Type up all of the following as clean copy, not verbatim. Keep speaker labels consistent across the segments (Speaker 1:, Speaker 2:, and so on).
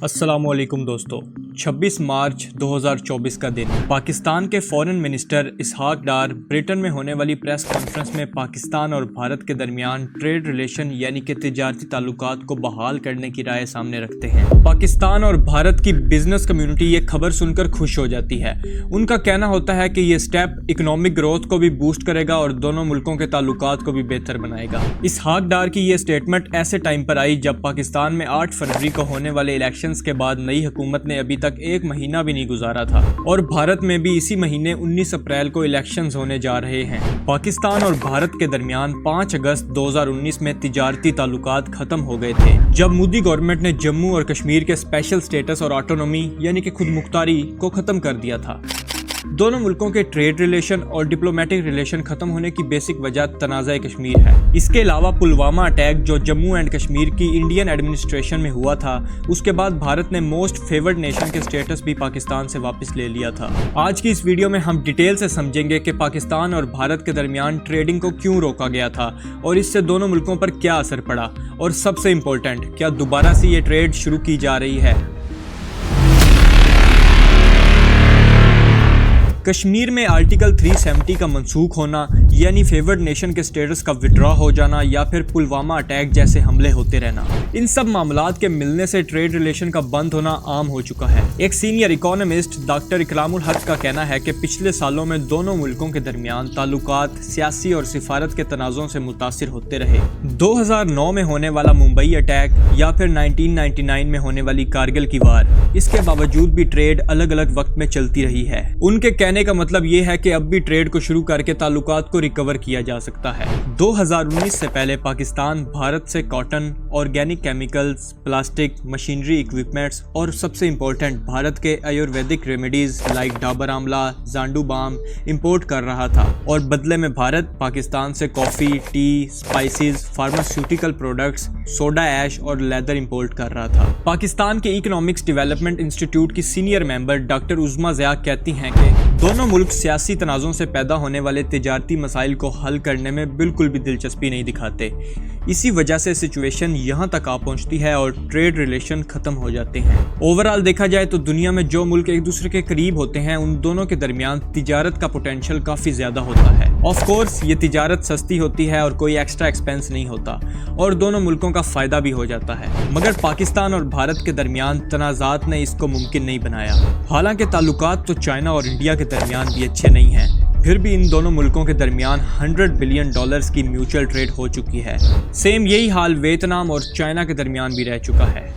Speaker 1: अस्सलाम वालेकुम दोस्तों। 26 मार्च 2024 का दिन पाकिस्तान के फॉरेन मिनिस्टर इसहाक डार ब्रिटेन में होने वाली प्रेस कॉन्फ्रेंस में पाकिस्तान और भारत के दरमियान ट्रेड रिलेशन यानी कि तिजारती ताल्लुकात को बहाल करने की राय सामने रखते हैं। पाकिस्तान और भारत की बिजनेस कम्युनिटी ये खबर सुनकर खुश हो जाती है। उनका कहना होता है कि ये स्टेप इकोनॉमिक ग्रोथ को भी बूस्ट करेगा और दोनों मुल्कों के ताल्लुकात को भी बेहतर बनाएगा। इसहाक डार की ये स्टेटमेंट ऐसे टाइम पर आई जब पाकिस्तान में 8 फरवरी को होने वाले इलेक्शंस के बाद नई हुकूमत ने अभी तक एक महीना भी नहीं गुजारा था और भारत में भी इसी महीने 19 अप्रैल को इलेक्शंस होने जा रहे हैं। पाकिस्तान और भारत के दरमियान 5 अगस्त 2019 में तिजारती ताल्लुकात खत्म हो गए थे जब मोदी गवर्नमेंट ने जम्मू और कश्मीर के स्पेशल स्टेटस और ऑटोनॉमी यानी कि खुद मुख्तारी को खत्म कर दिया था। दोनों मुल्कों के ट्रेड रिलेशन और डिप्लोमेटिक रिलेशन खत्म होने की बेसिक वजह तनाज़ा कश्मीर है। इसके अलावा पुलवामा अटैक जो जम्मू एंड कश्मीर की इंडियन एडमिनिस्ट्रेशन में हुआ था, उसके बाद भारत ने मोस्ट फेवर्ड नेशन के स्टेटस भी पाकिस्तान से वापस ले लिया था। आज की इस वीडियो में हम डिटेल से समझेंगे कि पाकिस्तान और भारत के दरमियान ट्रेडिंग को क्यों रोका गया था और इससे दोनों मुल्कों पर क्या असर पड़ा, और सबसे इम्पोर्टेंट, क्या दोबारा से ये ट्रेड शुरू की जा रही है। कश्मीर में आर्टिकल 370 का मनसूख होना यानी फेवर्ड नेशन के स्टेटस का विड्रॉ हो जाना या फिर पुलवामा अटैक जैसे हमले होते रहना, इन सब मामलात के मिलने से ट्रेड रिलेशन का बंद होना आम हो चुका है। एक सीनियर इकोनॉमिस्ट डॉक्टर इकरामुल हक का कहना है कि पिछले सालों में दोनों मुल्कों के दरमियान ताल्लुकात सियासी और सिफारत के तनाज़ों से मुतासिर होते रहे। 2009 में होने वाला मुंबई अटैक या फिर 1999 में होने वाली कारगिल की वार, इसके बावजूद भी ट्रेड अलग अलग वक्त में चलती रही है। उनके कहने का मतलब ये है कि अब भी ट्रेड को शुरू करके ताल्लुकात को रिकवर किया जा सकता है। 2019 से पहले पाकिस्तान भारत से cotton, organic chemicals, plastic, machinery equipments और सबसे इम्पोर्टेंट भारत के आयुर्वेदिक remedies like Dabur Amla, Zandu balm import कर रहा था और बदले में भारत पाकिस्तान से coffee, tea, spices, pharmaceutical products, soda ash और लेदर इंपोर्ट कर रहा था। पाकिस्तान के इकोनॉमिक्स डेवलपमेंट इंस्टीट्यूट की senior member doctor Uzma Zia कहती हैं कि दोनों मुल्क सियासी तनाज़ों से पैदा होने वाले तिजारती मसाइल को हल करने में बिल्कुल भी दिलचस्पी नहीं दिखाते। इसी वजह से सिचुएशन यहाँ तक आ पहुँचती है और ट्रेड रिलेशन खत्म हो जाते हैं। ओवरऑल देखा जाए तो दुनिया में जो मुल्क एक दूसरे के करीब होते हैं, उन दोनों के दरमियान तिजारत का पोटेंशियल काफ़ी ज़्यादा होता है। ऑफ कोर्स ये तिजारत सस्ती होती है और कोई एक्स्ट्रा एक्सपेंस नहीं होता और दोनों मुल्कों का फ़ायदा भी हो जाता है, मगर पाकिस्तान और भारत के दरमियान तनाज़ात ने इसको मुमकिन नहीं बनाया। हालांकि ताल्लुकात तो चाइना और इंडिया के दरमियान भी अच्छे नहीं हैं, फिर भी इन दोनों मुल्कों के दरमियान $100 बिलियन की म्यूचुअल ट्रेड हो चुकी है। सेम यही हाल वियतनाम और चाइना के दरमियान भी रह चुका है।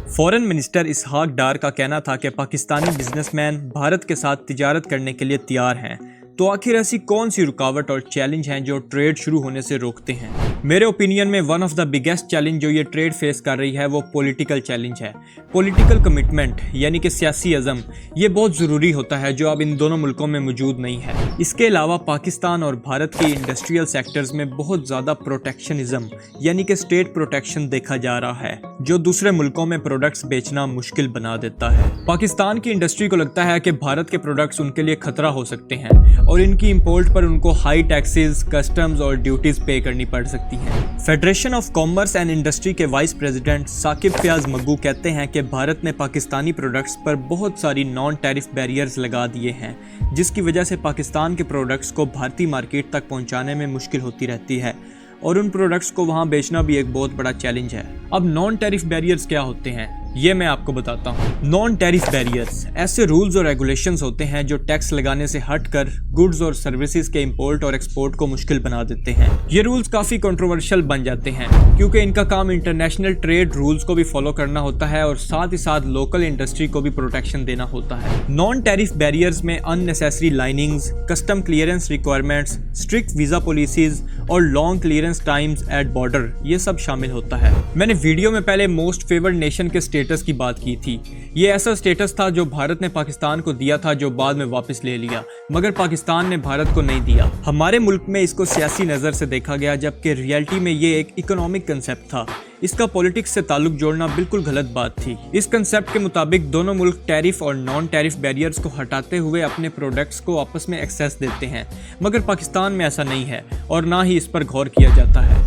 Speaker 1: फॉरेन मिनिस्टर इसहाक डार का कहना था कि पाकिस्तानी बिजनेसमैन भारत के साथ तिजारत करने के लिए तैयार हैं। तो आखिर ऐसी कौन सी रुकावट और चैलेंज हैं जो ट्रेड शुरू होने से रोकते हैं? मेरे ओपिनियन में one of the biggest challenge जो ये ट्रेड फेस कर रही है वो पॉलिटिकल चैलेंज है। पॉलिटिकल कमिटमेंट यानी कि सियासी अज़म, ये बहुत ज़रूरी होता है जो अब इन दोनों मुल्कों में मौजूद नहीं है। इसके अलावा पाकिस्तान और भारत के इंडस्ट्रियल सेक्टर्स में बहुत ज़्यादा प्रोटेक्शनिज्म यानी कि स्टेट प्रोटेक्शन देखा जा रहा है, जो दूसरे मुल्कों में प्रोडक्ट्स बेचना मुश्किल बना देता है। पाकिस्तान की इंडस्ट्री को लगता है कि भारत के प्रोडक्ट्स उनके लिए खतरा हो सकते हैं और इनकी इंपोर्ट पर उनको हाई टैक्सेस, कस्टम्स और ड्यूटीज पे करनी पड़ सकती हैं। Federation of commerce and industry के वाइस प्रेसिडेंट साकिब फयाज मग्गू कहते हैं कि भारत ने पाकिस्तानी प्रोडक्ट्स पर बहुत सारी नॉन टैरिफ बैरियर्स लगा दिए हैं, जिसकी वजह से पाकिस्तान के प्रोडक्ट्स को भारतीय मार्केट तक पहुंचाने में मुश्किल होती रहती है और उन प्रोडक्ट्स को वहां बेचना भी एक बहुत बड़ा चैलेंज है। अब नॉन टैरिफ बैरियर्स क्या होते हैं, ये मैं आपको बताता हूँ। नॉन टैरिफ बैरियर्स ऐसे रूल्स और रेगुलेशंस होते हैं जो टैक्स लगाने से हटकर गुड्स और सर्विसेज के इंपोर्ट और एक्सपोर्ट को मुश्किल बना देते हैं। ये रूल्स काफ़ी कंट्रोवर्शियल बन जाते हैं क्योंकि इनका काम इंटरनेशनल ट्रेड रूल्स को भी फॉलो करना होता है और साथ ही साथ लोकल इंडस्ट्री को भी प्रोटेक्शन देना होता है। नॉन टैरिफ बैरियर्स में unnecessary linings, custom clearance requirements, strict visa policies और long clearance times at border, ये सब शामिल होता है। मैंने वीडियो में पहले मोस्ट फेवर्ड नेशन के स्टेटस की बात की थी। ये ऐसा स्टेटस था जो भारत ने पाकिस्तान को दिया था, जो बाद में वापस ले लिया, मगर पाकिस्तान ने भारत को नहीं दिया। हमारे मुल्क में इसको सियासी नज़र से देखा गया, जबकि रियलिटी में ये एक इकोनॉमिक कंसेप्ट था। इसका पॉलिटिक्स से ताल्लुक जोड़ना बिल्कुल गलत बात थी। इस कंसेप्ट के मुताबिक दोनों मुल्क टैरिफ और नॉन टैरिफ बैरियर्स को हटाते हुए अपने प्रोडक्ट्स को आपस में एक्सेस देते हैं, मगर पाकिस्तान में ऐसा नहीं है और ना ही इस पर गौर किया जाता है।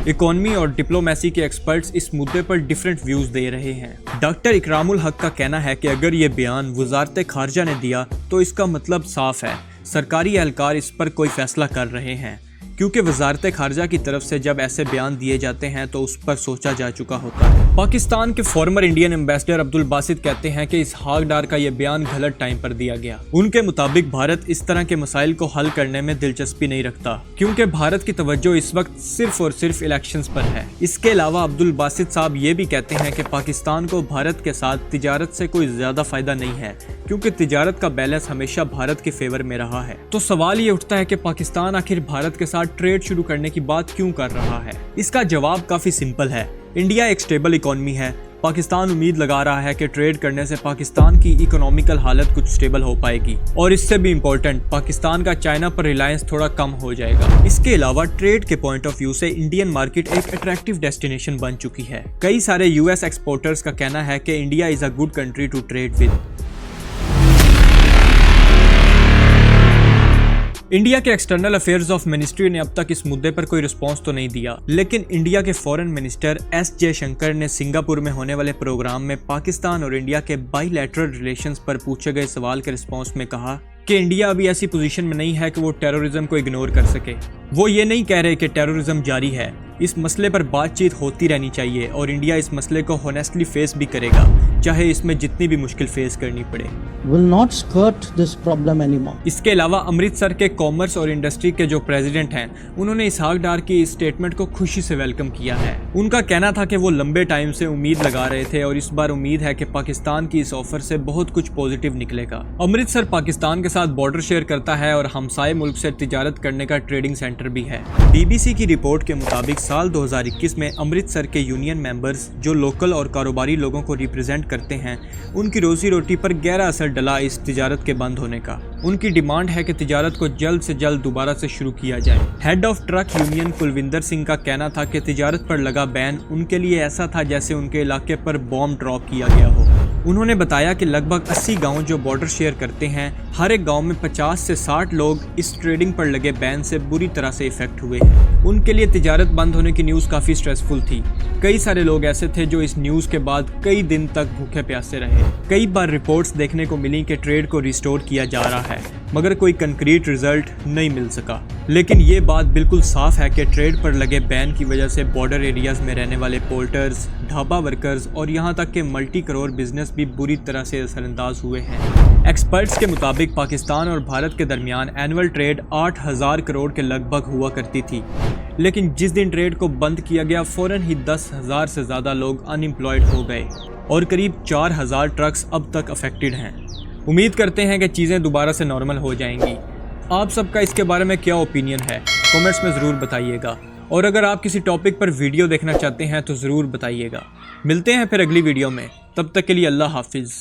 Speaker 1: इकोनॉमी और डिप्लोमेसी के एक्सपर्ट्स इस मुद्दे पर डिफरेंट व्यूज दे रहे हैं। डॉक्टर इकरामुल हक का कहना है कि अगर ये बयान वजारत खारजा ने दिया तो इसका मतलब साफ है, सरकारी एहलकार इस पर कोई फैसला कर रहे हैं, क्योंकि वजारत खारजा की तरफ से जब ऐसे बयान दिए जाते हैं तो उस पर सोचा जा चुका होता है। पाकिस्तान के former Indian ambassador Abdul Basit कहते हैं कि इसहाक डार का यह बयान गलत टाइम पर दिया गया। उनके मुताबिक भारत इस तरह के मसाइल को हल करने में दिलचस्पी नहीं रखता, क्योंकि भारत की तवज्जो इस वक्त सिर्फ और सिर्फ इलेक्शंस पर है। इसके अलावा अब्दुल बासित साहब ये भी कहते हैं कि पाकिस्तान को भारत के साथ तिजारत से कोई ज्यादा फायदा नहीं है, क्योंकि तिजारत का बैलेंस हमेशा भारत के फेवर में रहा है। तो सवाल ये उठता है कि पाकिस्तान आखिर भारत के साथ ट्रेड शुरू करने की बात क्यों कर रहा है। इसका जवाब काफी सिंपल है। इंडिया एक स्टेबल इकोनॉमी है। पाकिस्तान उम्मीद लगा रहा है कि ट्रेड करने से पाकिस्तान की इकोनॉमिकल हालत कुछ स्टेबल हो पाएगी, और इससे भी इम्पोर्टेंट, पाकिस्तान का चाइना पर रिलायंस थोड़ा कम हो जाएगा। इसके अलावा ट्रेड के पॉइंट ऑफ व्यू से इंडियन मार्केट एक अट्रैक्टिव डेस्टिनेशन बन चुकी है। कई सारे यूएस एक्सपोर्टर्स का कहना है कि India is a good country to trade with. India के एक्सटर्नल अफेयर्स ऑफ मिनिस्ट्री ने अब तक इस मुद्दे पर कोई रिस्पांस तो नहीं दिया, लेकिन इंडिया के फॉरेन मिनिस्टर एस जयशंकर ने सिंगापुर में होने वाले प्रोग्राम में पाकिस्तान और इंडिया के बाइलैटरल रिलेशंस पर पूछे गए सवाल के रिस्पांस में कहा कि इंडिया अभी ऐसी पोजीशन में नहीं है कि वो टेररिज्म को इग्नोर कर सके। वो ये नहीं कह रहे कि टेररिज्म जारी है, इस मसले पर बातचीत होती रहनी चाहिए और इंडिया इस मसले को होनेस्टली फेस भी करेगा, चाहे इसमें जितनी भी मुश्किल फेस करनी पड़े।
Speaker 2: Will not skirt this problem anymore.
Speaker 1: इसके अलावा अमृतसर के कॉमर्स और इंडस्ट्री के जो प्रेसिडेंट हैं, उन्होंने इसहाक डार की इस स्टेटमेंट को खुशी से वेलकम किया है। उनका कहना था कि वो लंबे टाइम से उम्मीद लगा रहे थे और इस बार उम्मीद है कि पाकिस्तान की इस ऑफर से बहुत कुछ पॉजिटिव निकलेगा। अमृतसर पाकिस्तान के साथ बॉर्डर शेयर करता है और हमसाये मुल्क से तिजारत करने का ट्रेडिंग सेंटर भी है। BBC की रिपोर्ट के मुताबिक साल 2021 में अमृतसर के यूनियन मेंबर्स जो लोकल और कारोबारी लोगों को रिप्रेजेंट करते हैं, उनकी रोजी रोटी पर गहरा असर डला इस तिजारत के बंद होने का। उनकी डिमांड है कि तिजारत को जल्द से जल्द दोबारा से शुरू किया जाए। Head of truck union Kulwinder Singh का कहना था कि तिजारत पर लगा बैन उनके लिए ऐसा था जैसे उनके इलाके पर बॉम्ब ड्रॉप किया गया हो। उन्होंने बताया कि लगभग 80 गांव जो बॉर्डर शेयर करते हैं, हर एक गांव में 50 से 60 लोग इस ट्रेडिंग पर लगे बैन से बुरी तरह से इफेक्ट हुए हैं। उनके लिए तिजारत बंद होने की न्यूज़ काफ़ी स्ट्रेसफुल थी। कई सारे लोग ऐसे थे जो इस न्यूज़ के बाद कई दिन तक भूखे प्यासे रहे। कई बार रिपोर्ट्स देखने को मिली कि ट्रेड को रिस्टोर किया जा रहा है, मगर कोई कंक्रीट रिजल्ट नहीं मिल सका। लेकिन ये बात बिल्कुल साफ है कि ट्रेड पर लगे बैन की वजह से बॉर्डर एरियाज में रहने वाले पोल्टर्स, ढाबा वर्कर्स और यहाँ तक के मल्टी करोड़ बिजनेस भी बुरी तरह से असरअंदाज हुए हैं। एक्सपर्ट्स के मुताबिक पाकिस्तान और भारत के दरमियान एनुअल ट्रेड 8000 करोड़ के लगभग हुआ करती थी, लेकिन जिस दिन ट्रेड को बंद किया गया फौरन ही 10,000 से ज़्यादा लोग अनएम्प्लॉयड हो गए और करीब 4000 ट्रक्स अब तक अफेक्टेड हैं। उम्मीद करते हैं कि चीज़ें दोबारा से नॉर्मल हो जाएंगी। आप सबका इसके बारे में क्या ओपिनियन है, कमेंट्स में ज़रूर बताइएगा, और अगर आप किसी टॉपिक पर वीडियो देखना चाहते हैं तो ज़रूर बताइएगा। मिलते हैं फिर अगली वीडियो में, तब तक के लिए अल्लाह हाफिज़।